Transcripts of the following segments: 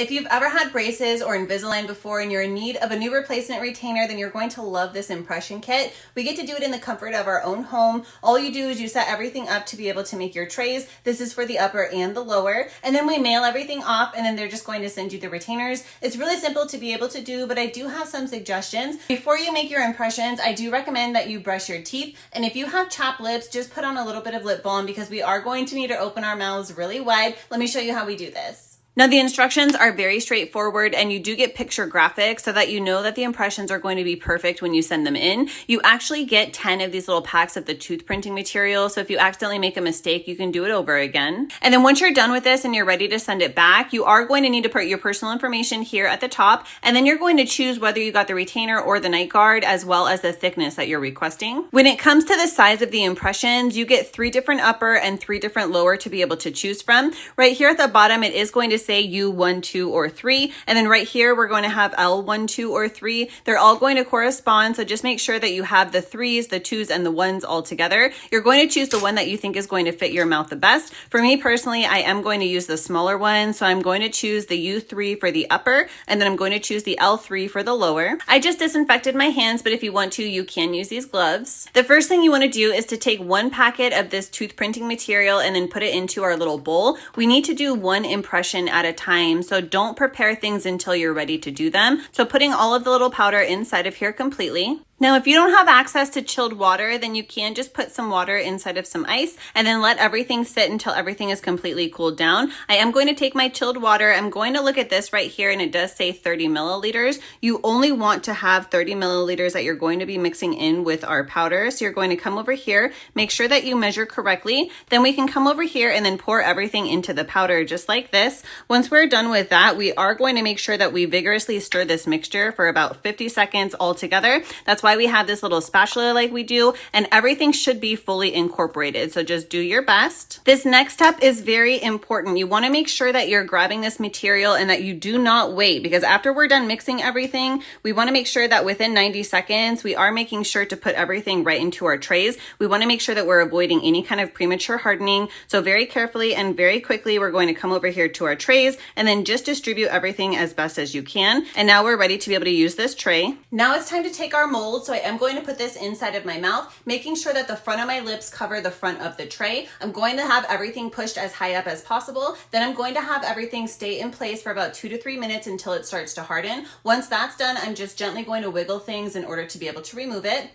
If you've ever had braces or Invisalign before and you're in need of a new replacement retainer, then you're going to love this impression kit. We get to do it in the comfort of our own home. All you do is you set everything up to be able to make your trays. This is for the upper and the lower. And then we mail everything off and then they're just going to send you the retainers. It's really simple to be able to do, but I do have some suggestions. Before you make your impressions, I do recommend that you brush your teeth. And if you have chapped lips, just put on a little bit of lip balm because we are going to need to open our mouths really wide. Let me show you how we do this. Now the instructions are very straightforward and you do get picture graphics so that you know that the impressions are going to be perfect when you send them in. You actually get 10 of these little packs of the tooth printing material. So if you accidentally make a mistake, you can do it over again. And then once you're done with this and you're ready to send it back, you are going to need to put your personal information here at the top. And then you're going to choose whether you got the retainer or the night guard, as well as the thickness that you're requesting. When it comes to the size of the impressions, you get 3 different upper and 3 different lower to be able to choose from. Right here at the bottom, it is going to say U1, 2, or 3. And then right here, we're going to have L1, 2, or 3. They're all going to correspond. So just make sure that you have the 3s, the 2s, and the 1s all together. You're going to choose the one that you think is going to fit your mouth the best. For me personally, I am going to use the smaller one. So I'm going to choose the U3 for the upper, and then I'm going to choose the L3 for the lower. I just disinfected my hands, but if you want to, you can use these gloves. The first thing you want to do is to take 1 packet of this tooth printing material and then put it into our little bowl. We need to do 1 impression at a time. So don't prepare things until you're ready to do them. So putting all of the little powder inside of here completely. Now, if you don't have access to chilled water, then you can just put some water inside of some ice and then let everything sit until everything is completely cooled down. I am going to take my chilled water. I'm going to look at this right here and it does say 30 milliliters. You only want to have 30 milliliters that you're going to be mixing in with our powder. So you're going to come over here, make sure that you measure correctly. Then we can come over here and then pour everything into the powder just like this. Once we're done with that, we are going to make sure that we vigorously stir this mixture for about 50 seconds all together. That's why we have this little spatula like we do, and everything should be fully incorporated. So just do your best. This next step is very important. You want to make sure that you're grabbing this material and that you do not wait, because after we're done mixing everything, we want to make sure that within 90 seconds, we are making sure to put everything right into our trays. We want to make sure that we're avoiding any kind of premature hardening. So very carefully and very quickly, we're going to come over here to our trays and then just distribute everything as best as you can. And now we're ready to be able to use this tray. Now it's time to take our mold. So I am going to put this inside of my mouth, making sure that the front of my lips cover the front of the tray. I'm going to have everything pushed as high up as possible. Then I'm going to have everything stay in place for about 2 to 3 minutes until it starts to harden. Once that's done, I'm just gently going to wiggle things in order to be able to remove it.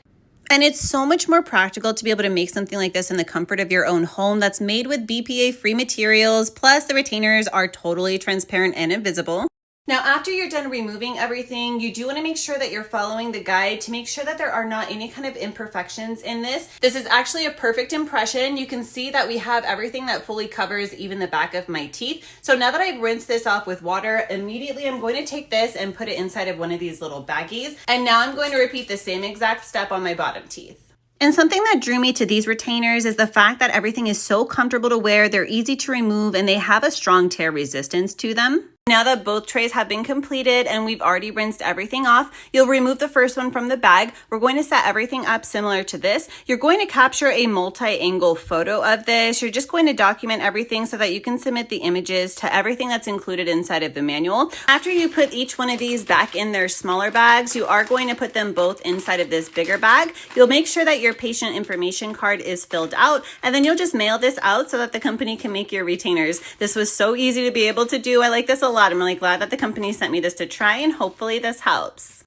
And it's so much more practical to be able to make something like this in the comfort of your own home that's made with BPA-free materials. Plus the retainers are totally transparent and invisible. Now, after you're done removing everything, you do want to make sure that you're following the guide to make sure that there are not any kind of imperfections in this. This is actually a perfect impression. You can see that we have everything that fully covers even the back of my teeth. So now that I've rinsed this off with water, immediately I'm going to take this and put it inside of one of these little baggies. And now I'm going to repeat the same exact step on my bottom teeth. And something that drew me to these retainers is the fact that everything is so comfortable to wear, they're easy to remove, and they have a strong tear resistance to them. Now that both trays have been completed and we've already rinsed everything off, you'll remove the first one from the bag. We're going to set everything up similar to this. You're going to capture a multi-angle photo of this. You're just going to document everything so that you can submit the images to everything that's included inside of the manual. After you put each one of these back in their smaller bags, you are going to put them both inside of this bigger bag. You'll make sure that your patient information card is filled out, and then you'll just mail this out so that the company can make your retainers. This was so easy to be able to do. I like this a lot. I'm really glad that the company sent me this to try, and hopefully this helps.